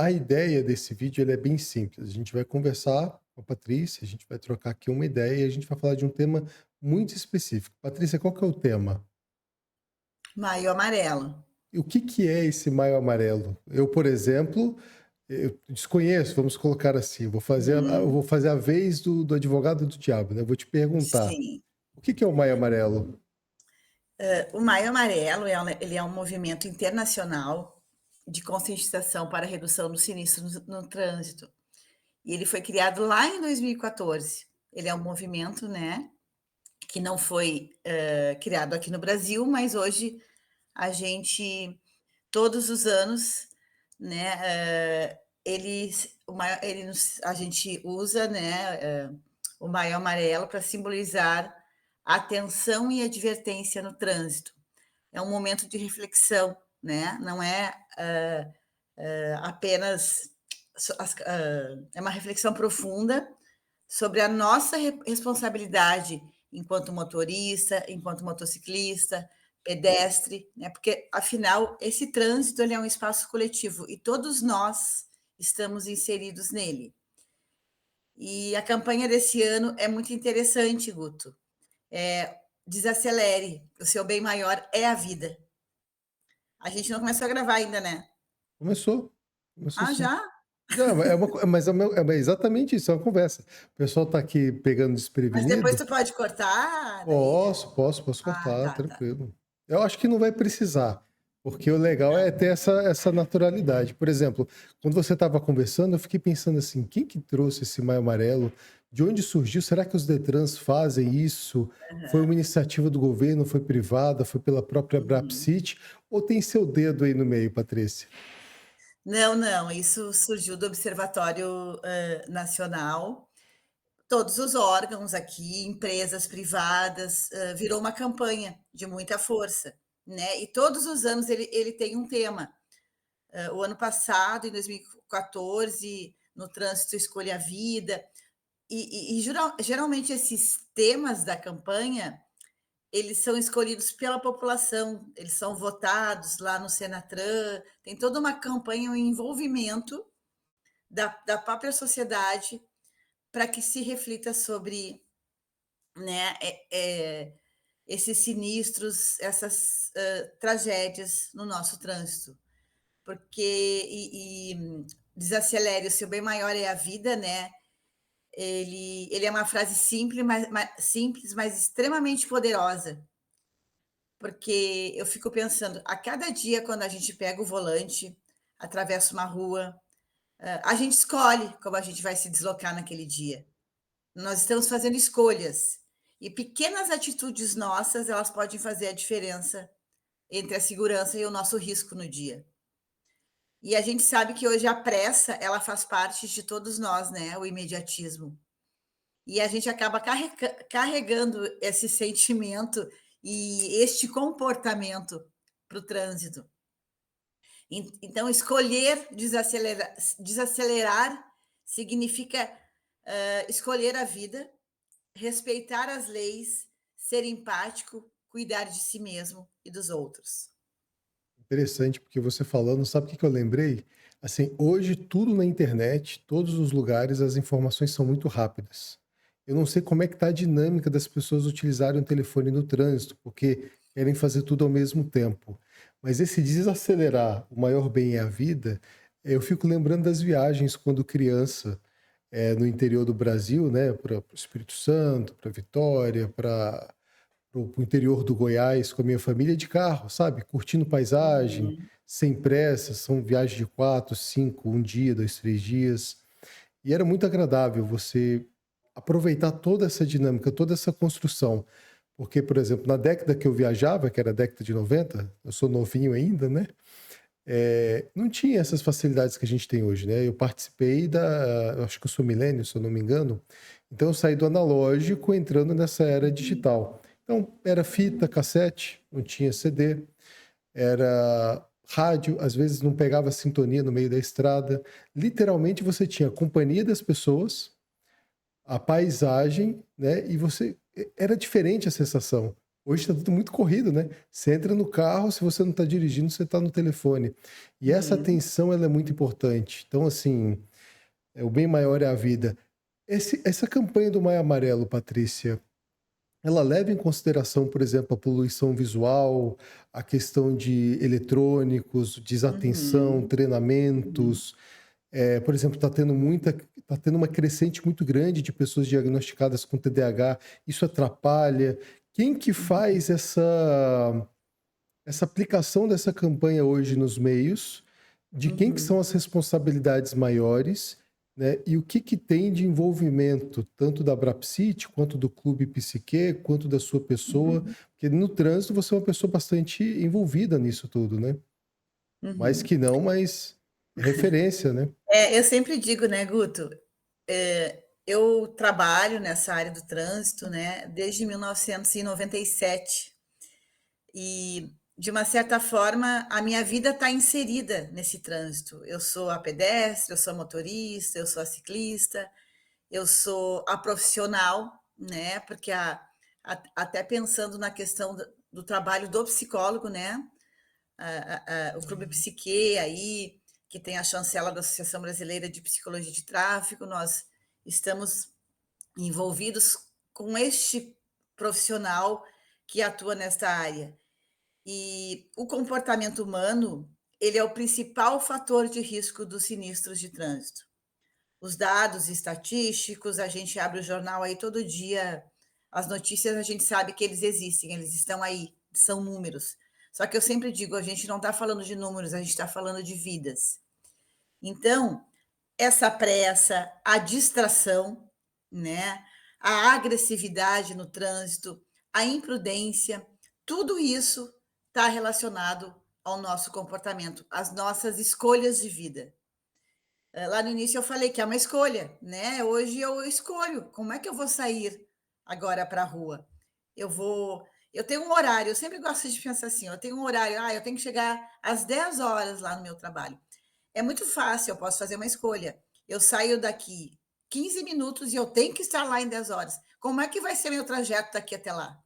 a ideia desse vídeo ele é bem simples. A gente vai conversar com a Patrícia, a gente vai trocar aqui uma ideia e a gente vai falar de um tema muito específico. Patrícia, qual que é o tema? Maio amarelo. E o que que é esse maio amarelo? Eu, por exemplo, eu desconheço, vamos colocar assim, eu Hum, vou fazer a vez do advogado do diabo, né? Eu vou te perguntar, sim. o que que é o maio amarelo? O Maio Amarelo ele é um movimento internacional de conscientização para a redução do sinistro no trânsito. E ele foi criado lá em 2014. Ele é um movimento, né, que não foi, criado aqui no Brasil, mas hoje a gente, todos os anos, né, a gente usa, né, o Maio Amarelo para simbolizar atenção e advertência no trânsito. É um momento de reflexão, né? Não é apenas é uma reflexão profunda sobre a nossa responsabilidade enquanto motorista, enquanto motociclista, pedestre, né? Porque afinal esse trânsito ele é um espaço coletivo e todos nós estamos inseridos nele. E a campanha desse ano é muito interessante, Guto. Desacelere, o seu bem maior é a vida. A gente não começou a gravar ainda, né? Começou, começou Ah, sim. já? Não, mas é exatamente isso, é uma conversa. O pessoal tá aqui pegando Mas depois desprevenido. tu pode cortar, daí Posso ah, cortar, tá, tá. tranquilo. Eu acho que não vai precisar, porque o legal Não. é ter essa naturalidade. Por exemplo, quando você estava conversando, eu fiquei pensando assim: quem que trouxe esse maio amarelo? De onde surgiu? Será que os Detrans fazem isso? Foi uma Aham. iniciativa do governo, foi privada, foi pela própria Uhum. Brapsit? Ou tem seu dedo aí no meio, Patrícia? Não, não, isso surgiu do Observatório, Nacional. Todos os órgãos aqui, empresas privadas, virou uma campanha de muita força, né, e todos os anos ele tem um tema. O ano passado, em 2014, no trânsito Escolha a Vida, e geralmente esses temas da campanha, eles são escolhidos pela população, eles são votados lá no Senatran, tem toda uma campanha, um envolvimento da própria sociedade para que se reflita sobre, né, esses sinistros, essas tragédias no nosso trânsito. Porque desacelere, o seu bem maior é a vida, né? Ele é uma frase simples, mas extremamente poderosa, porque eu fico pensando, a cada dia, quando a gente pega o volante, atravessa uma rua, a gente escolhe como a gente vai se deslocar naquele dia. Nós estamos fazendo escolhas. E pequenas atitudes nossas, elas podem fazer a diferença entre a segurança e o nosso risco no dia. E a gente sabe que hoje a pressa, ela faz parte de todos nós, né? O imediatismo. E a gente acaba carregando esse sentimento e este comportamento para o trânsito. Então, escolher desacelerar significa escolher a vida, respeitar as leis, ser empático, cuidar de si mesmo e dos outros. Interessante, porque você falando, sabe o que que eu lembrei? Assim, hoje tudo na internet, todos os lugares, as informações são muito rápidas. Eu não sei como é que tá a dinâmica das pessoas utilizarem o telefone no trânsito, porque querem fazer tudo ao mesmo tempo. Mas esse desacelerar, o maior bem é a vida, eu fico lembrando das viagens quando criança, no interior do Brasil, né, para o Espírito Santo, para Vitória, para o interior do Goiás com a minha família de carro, sabe, curtindo paisagem, Uhum. sem pressa, são viagens de 4, 5, um dia, 2, 3 dias, e era muito agradável você aproveitar toda essa dinâmica, toda essa construção, porque, por exemplo, na década que eu viajava, que era a década de 90, eu sou novinho ainda, né, não tinha essas facilidades que a gente tem hoje, né, eu participei eu acho que eu sou milênio, se eu não me engano, então eu saí do analógico entrando nessa era Uhum. digital. Então, era fita, cassete, não tinha CD, era rádio, às vezes não pegava sintonia no meio da estrada. Literalmente você tinha a companhia das pessoas, a paisagem, né? E era diferente a sensação. Hoje está tudo muito corrido, né? Você entra no carro, se você não está dirigindo, você está no telefone. E essa Uhum, atenção, ela é muito importante. Então, assim, o bem maior é a vida. Essa campanha do Maio Amarelo, Patrícia, ela leva em consideração, por exemplo, a poluição visual, a questão de eletrônicos, desatenção, uhum, uhum, treinamentos. Por exemplo, está tendo uma crescente muito grande de pessoas diagnosticadas com TDAH. Isso atrapalha. Quem que uhum, faz essa aplicação dessa campanha hoje nos meios, de quem que são uhum, as responsabilidades maiores, né? E o que que tem de envolvimento, tanto da Brapsit, quanto do Clube Psique, quanto da sua pessoa, uhum, porque no trânsito você é uma pessoa bastante envolvida nisso tudo, né? Mais uhum. que não, mas é referência, né? Eu sempre digo, né, Guto, eu trabalho nessa área do trânsito, né, desde 1997 e, de uma certa forma, a minha vida está inserida nesse trânsito. Eu sou a pedestre, eu sou a motorista, eu sou a ciclista, eu sou a profissional, né, porque até pensando na questão do trabalho do psicólogo, né, o Clube Psique aí, que tem a chancela da Associação Brasileira de Psicologia de Tráfego, nós estamos envolvidos com este profissional que atua nesta área. E o comportamento humano, ele é o principal fator de risco dos sinistros de trânsito. Os dados estatísticos, a gente abre o jornal aí todo dia, as notícias a gente sabe que eles existem, eles estão aí, são números. Só que eu sempre digo, a gente não está falando de números, a gente está falando de vidas. Então, essa pressa, a distração, né, a agressividade no trânsito, a imprudência, tudo isso está relacionado ao nosso comportamento, às nossas escolhas de vida. Lá no início eu falei que é uma escolha, né? Hoje eu escolho como é que eu vou sair agora para a rua. Eu tenho um horário, eu sempre gosto de pensar assim, eu tenho um horário, eu tenho que chegar às 10 horas lá no meu trabalho. É muito fácil, eu posso fazer uma escolha. Eu saio daqui 15 minutos e eu tenho que estar lá em 10 horas. Como é que vai ser meu trajeto daqui até lá?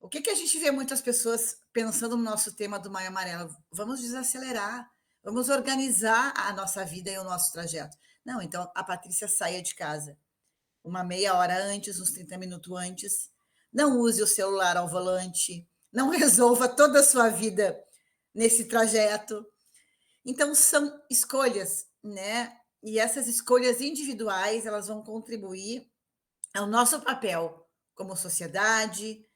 O que a gente vê muitas pessoas pensando no nosso tema do Maio Amarelo? Vamos desacelerar, vamos organizar a nossa vida e o nosso trajeto. Não, então a Patrícia saia de casa uma meia hora antes, uns 30 minutos antes. Não use o celular ao volante, não resolva toda a sua vida nesse trajeto. Então são escolhas, né? E essas escolhas individuais, elas vão contribuir ao nosso papel como sociedade,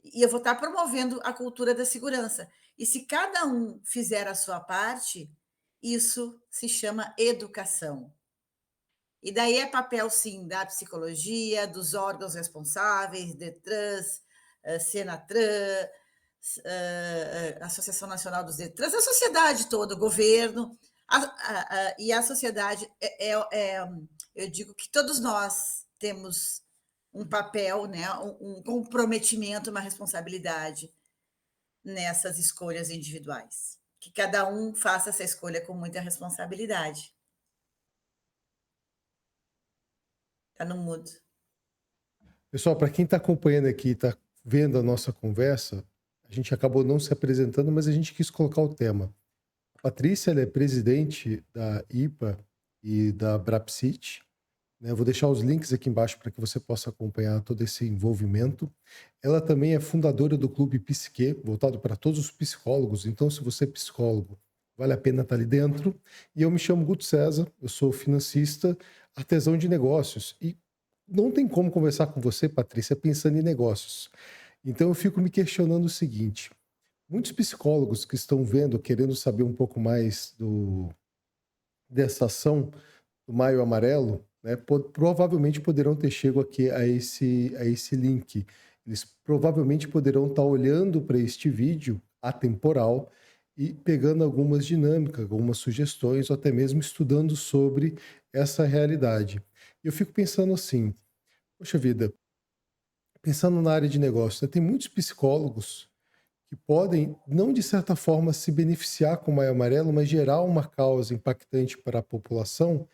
e eu vou estar promovendo a cultura da segurança. E se cada um fizer a sua parte, isso se chama educação. E daí é papel, sim, da psicologia, dos órgãos responsáveis, DETRANS, Senatran, Associação Nacional dos DETRANS, a sociedade toda, o governo, e a sociedade, eu digo que todos nós temos um papel, né, um comprometimento, uma responsabilidade nessas escolhas individuais. Que cada um faça essa escolha com muita responsabilidade. Tá no mudo. Pessoal, para quem está acompanhando aqui, está vendo a nossa conversa, a gente acabou não se apresentando, mas a gente quis colocar o tema. A Patrícia, ela é presidente da IPA e da Brapsit, né? Eu vou deixar os links aqui embaixo para que você possa acompanhar todo esse envolvimento. Ela também é fundadora do Clube Psique, voltado para todos os psicólogos. Então, se você é psicólogo, vale a pena estar ali dentro. E eu me chamo Guto César, eu sou financista, artesão de negócios. E não tem como conversar com você, Patrícia, pensando em negócios. Então, eu fico me questionando o seguinte: muitos psicólogos que estão vendo, querendo saber um pouco mais dessa ação do Maio Amarelo, né, provavelmente poderão ter chego aqui a esse link. Eles provavelmente poderão estar olhando para este vídeo atemporal e pegando algumas dinâmicas, algumas sugestões, ou até mesmo estudando sobre essa realidade. E eu fico pensando assim, poxa vida, pensando na área de negócio, né, tem muitos psicólogos que podem, não de certa forma, se beneficiar com o Maio Amarelo, mas gerar uma causa impactante para a população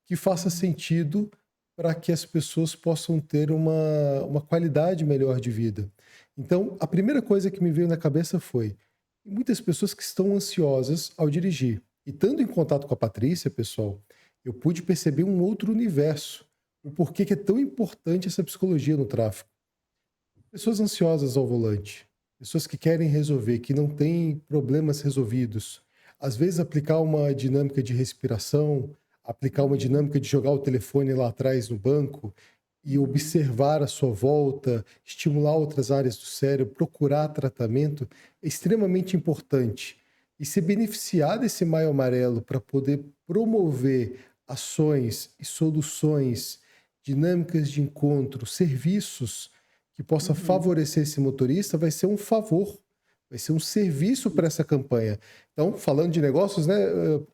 que faça Uhum. sentido para que as pessoas possam ter uma qualidade melhor de vida. Então, a primeira coisa que me veio na cabeça foi: muitas pessoas que estão ansiosas ao dirigir. E estando em contato com a Patrícia, pessoal, eu pude perceber um outro universo. O porquê que é tão importante essa psicologia no tráfego. Pessoas ansiosas ao volante, pessoas que querem resolver, que não têm problemas resolvidos. Às vezes, aplicar uma dinâmica de respiração, aplicar uma Uhum, dinâmica de jogar o telefone lá atrás no banco e uhum, observar a sua volta, estimular outras áreas do cérebro, procurar tratamento, é extremamente importante. E se beneficiar desse maio amarelo para poder promover ações e soluções, dinâmicas de encontro, serviços que possa uhum. favorecer esse motorista, vai ser um favor, vai ser um serviço para essa campanha. Então, falando de negócios, né,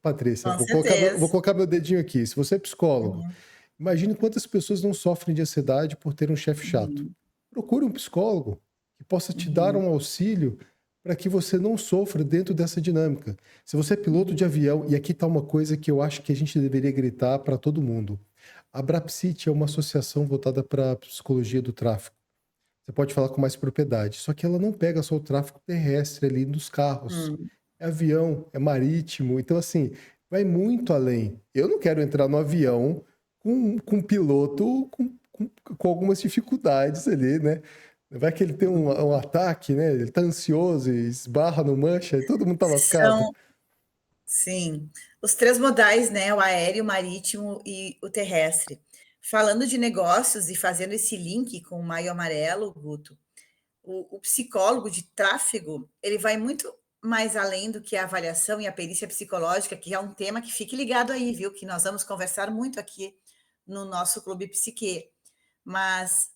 Patrícia, Com vou certeza. colocar meu dedinho aqui. Se você é psicólogo, Uhum, imagine quantas pessoas não sofrem de ansiedade por ter um chefe chato. uhum, Procure um psicólogo que possa te dar uhum, um auxílio para que você não sofra dentro dessa dinâmica. Se você é piloto de uhum. avião, e aqui está uma coisa que eu acho que a gente deveria gritar para todo mundo. A Brapsit é uma associação voltada para a psicologia do tráfego. Você pode falar com mais propriedade. Só que ela não pega só o tráfego terrestre ali dos carros. Hum. É avião, é marítimo. Então, assim, vai muito além. Eu não quero entrar no avião com um piloto com algumas dificuldades ali, né? Vai que ele tem um ataque, né? Ele tá ansioso e esbarra no mancha e todo mundo tá lascado. São sim, os 3 modais, né, o aéreo, o marítimo e o terrestre. Falando de negócios e fazendo esse link com o Maio Amarelo, Guto, o psicólogo de tráfego, ele vai muito mais além do que a avaliação e a perícia psicológica, que é um tema que fique ligado aí, viu, que nós vamos conversar muito aqui no nosso Clube Psiquê. Mas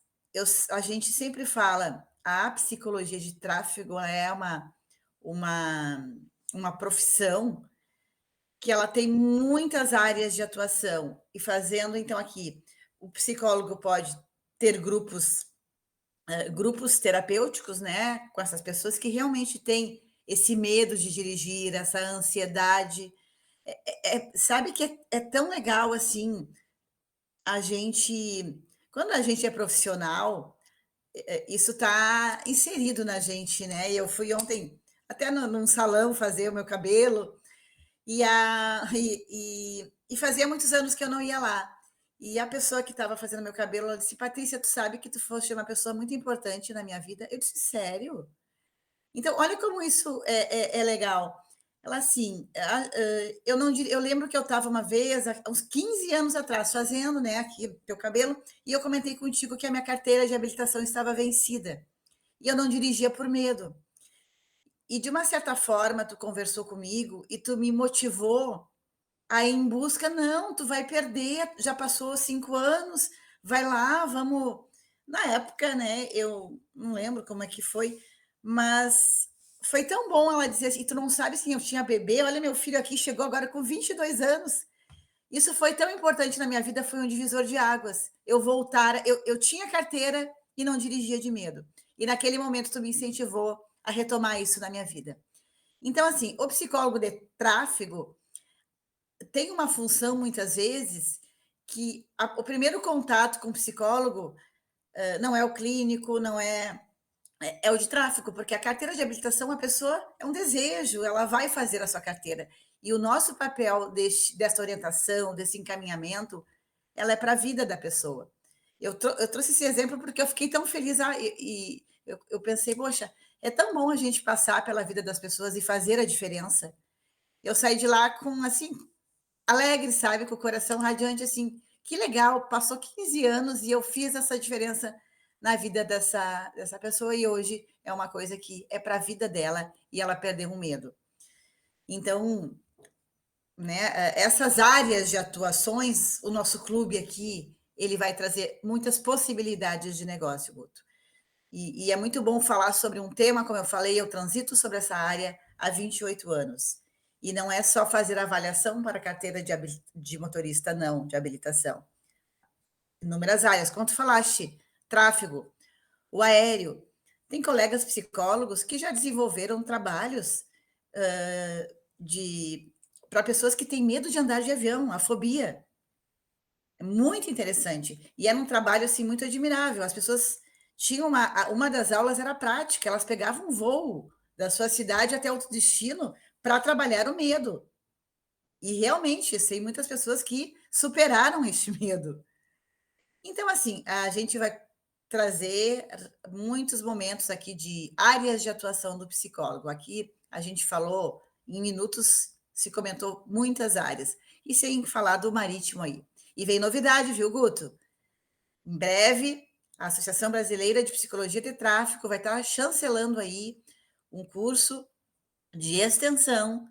a gente sempre fala, a psicologia de tráfego é uma uma profissão que ela tem muitas áreas de atuação. E fazendo então aqui, o psicólogo pode ter grupos terapêuticos, né, com essas pessoas que realmente têm esse medo de dirigir, essa ansiedade. Sabe que é tão legal assim, a gente, quando a gente é profissional, isso está inserido na gente, né? Eu fui ontem até num salão fazer o meu cabelo e fazia muitos anos que eu não ia lá. E a pessoa que estava fazendo meu cabelo, ela disse: Patrícia, tu sabe que tu foste uma pessoa muito importante na minha vida? Eu disse: sério? Então, olha como isso é legal. Ela assim, eu não eu lembro que eu estava uma vez, há uns 15 anos atrás, fazendo, né, aqui teu cabelo, e eu comentei contigo que a minha carteira de habilitação estava vencida. E eu não dirigia por medo. E de uma certa forma, tu conversou comigo e tu me motivou a ir em busca. Não, tu vai perder, já passou 5 anos, vai lá, vamos. Na época, né, eu não lembro como é que foi, mas foi tão bom ela dizer assim: "E tu não sabe se eu tinha bebê, olha meu filho aqui, chegou agora com 22 anos". Isso foi tão importante na minha vida, foi um divisor de águas. Eu voltar, eu tinha carteira e não dirigia de medo. E naquele momento tu me incentivou a retomar isso na minha vida. Então, assim, o psicólogo de tráfego tem uma função, muitas vezes, que o primeiro contato com o psicólogo não é o clínico, não é, é o de tráfego, porque a carteira de habilitação, a pessoa é um desejo, ela vai fazer a sua carteira. E o nosso papel dessa orientação, desse encaminhamento, ela é para a vida da pessoa. Eu trouxe esse exemplo porque eu fiquei tão feliz e eu pensei, poxa, é tão bom a gente passar pela vida das pessoas e fazer a diferença. Eu saí de lá com, assim, alegre, sabe, com o coração radiante, assim, que legal, passou 15 anos e eu fiz essa diferença na vida dessa pessoa e hoje é uma coisa que é para a vida dela e ela perdeu o medo. Então, né, essas áreas de atuações, o nosso clube aqui, ele vai trazer muitas possibilidades de negócio, Guto. E é muito bom falar sobre um tema, como eu falei, eu transito sobre essa área há 28 anos. E não é só fazer avaliação para a carteira de motorista, não, de habilitação. Inúmeras áreas, como tu falaste, tráfego, o aéreo. Tem colegas psicólogos que já desenvolveram trabalhos de para pessoas que têm medo de andar de avião, a fobia. É muito interessante. E era um trabalho assim muito admirável. As pessoas tinha uma das aulas era prática, elas pegavam um voo da sua cidade até outro destino para trabalhar o medo. E realmente, sei muitas pessoas que superaram este medo. Então, assim, a gente vai trazer muitos momentos aqui de áreas de atuação do psicólogo. Aqui a gente falou em minutos, se comentou muitas áreas. E sem falar do marítimo aí. E vem novidade, viu, Guto? Em breve, a Associação Brasileira de Psicologia de Tráfico vai estar chancelando aí um curso de extensão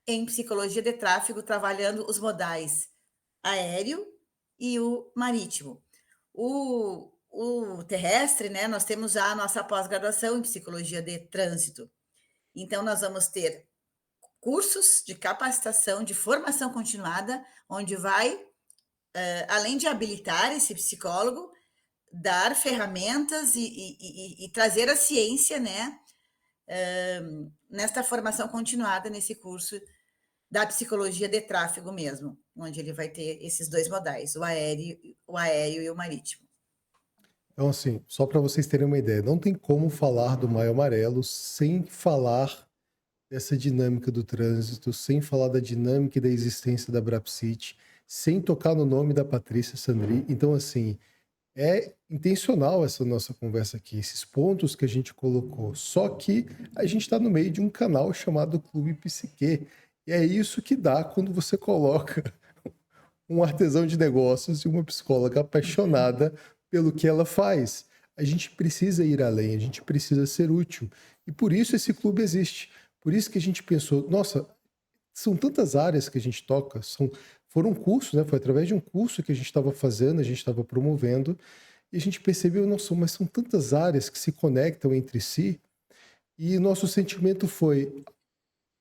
em psicologia de tráfego, trabalhando os modais aéreo e o marítimo. O terrestre, né? Nós temos já a nossa pós-graduação em psicologia de trânsito. Então, nós vamos ter cursos de capacitação, de formação continuada, onde vai, além de habilitar esse psicólogo, dar ferramentas e trazer a ciência, né? Nesta formação continuada, nesse curso da psicologia de tráfego mesmo, onde ele vai ter esses dois modais, o aéreo e o marítimo. Então, assim, só para vocês terem uma ideia, não tem como falar do Maio Amarelo sem falar dessa dinâmica do trânsito, sem falar da dinâmica e da existência da Brapsit, sem tocar no nome da Patrícia Sandri. Então, assim, é intencional essa nossa conversa aqui, esses pontos que a gente colocou. Só que a gente está no meio de um canal chamado Clube Psique. E é isso que dá quando você coloca um artesão de negócios e uma psicóloga apaixonada pelo que ela faz. A gente precisa ir além, a gente precisa ser útil. E por isso esse clube existe. Por isso que a gente pensou, nossa, são tantas áreas que a gente toca, foram cursos, né? Foi através de um curso que a gente estava fazendo, a gente estava promovendo, e a gente percebeu, nossa, mas são tantas áreas que se conectam entre si, e nosso sentimento foi,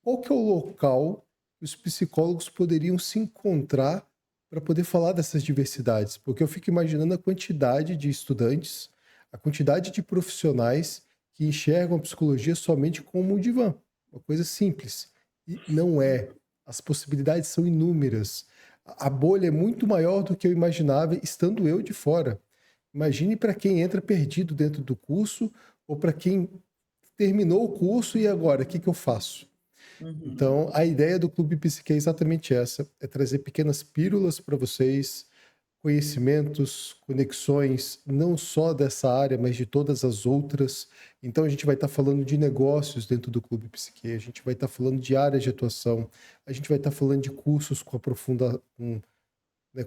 qual que é o local que os psicólogos poderiam se encontrar para poder falar dessas diversidades? Porque eu fico imaginando a quantidade de estudantes, a quantidade de profissionais que enxergam a psicologia somente como um divã, uma coisa simples. E não é. As possibilidades são inúmeras. A bolha é muito maior do que eu imaginava, estando eu de fora. Imagine para quem entra perdido dentro do curso ou para quem terminou o curso e agora, o que eu faço? Uhum. Então, a ideia do Clube Psique é exatamente essa: é trazer pequenas pílulas para vocês, conhecimentos, conexões, não só dessa área, mas de todas as outras. Então, a gente vai estar falando de negócios dentro do Clube Psique, a gente vai estar falando de áreas de atuação, a gente vai estar falando de cursos com aprofunda, com, né,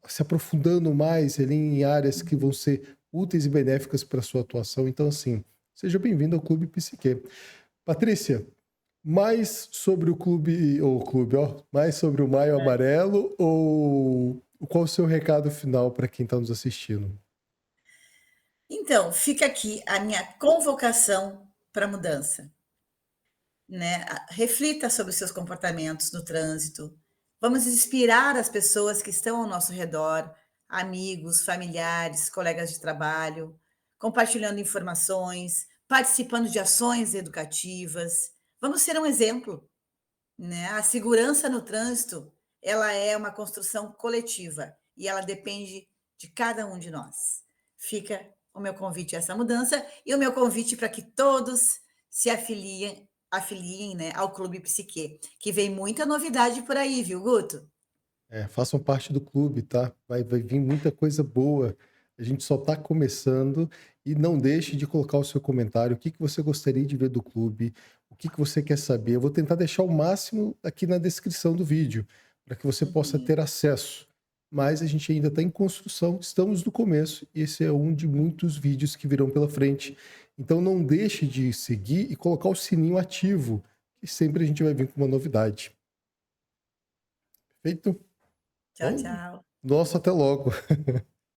se aprofundando mais ali em áreas que vão ser úteis e benéficas para a sua atuação. Então, assim, seja bem-vindo ao Clube Psique. Patrícia, mais sobre mais sobre o Maio Amarelo ou qual o seu recado final para quem está nos assistindo? Então, fica aqui a minha convocação para mudança, né? Reflita sobre os seus comportamentos no trânsito. Vamos inspirar as pessoas que estão ao nosso redor, amigos, familiares, colegas de trabalho, compartilhando informações, participando de ações educativas. Vamos ser um exemplo, né? A segurança no trânsito, ela é uma construção coletiva e ela depende de cada um de nós. Fica o meu convite a essa mudança e o meu convite para que todos se afiliem, né, ao Clube Psique, que vem muita novidade por aí, viu, Guto? Façam parte do clube, tá? Vai vir muita coisa boa. A gente só está começando e não deixe de colocar o seu comentário. O que que você gostaria de ver do clube? O que que você quer saber? Eu vou tentar deixar o máximo aqui na descrição do vídeo para que você possa Uhum. ter acesso. Mas a gente ainda está em construção, estamos no começo e esse é um de muitos vídeos que virão pela frente. Então não deixe de seguir e colocar o sininho ativo, que sempre a gente vai vir com uma novidade. Perfeito? Tchau, Então, tchau. nossa, até logo.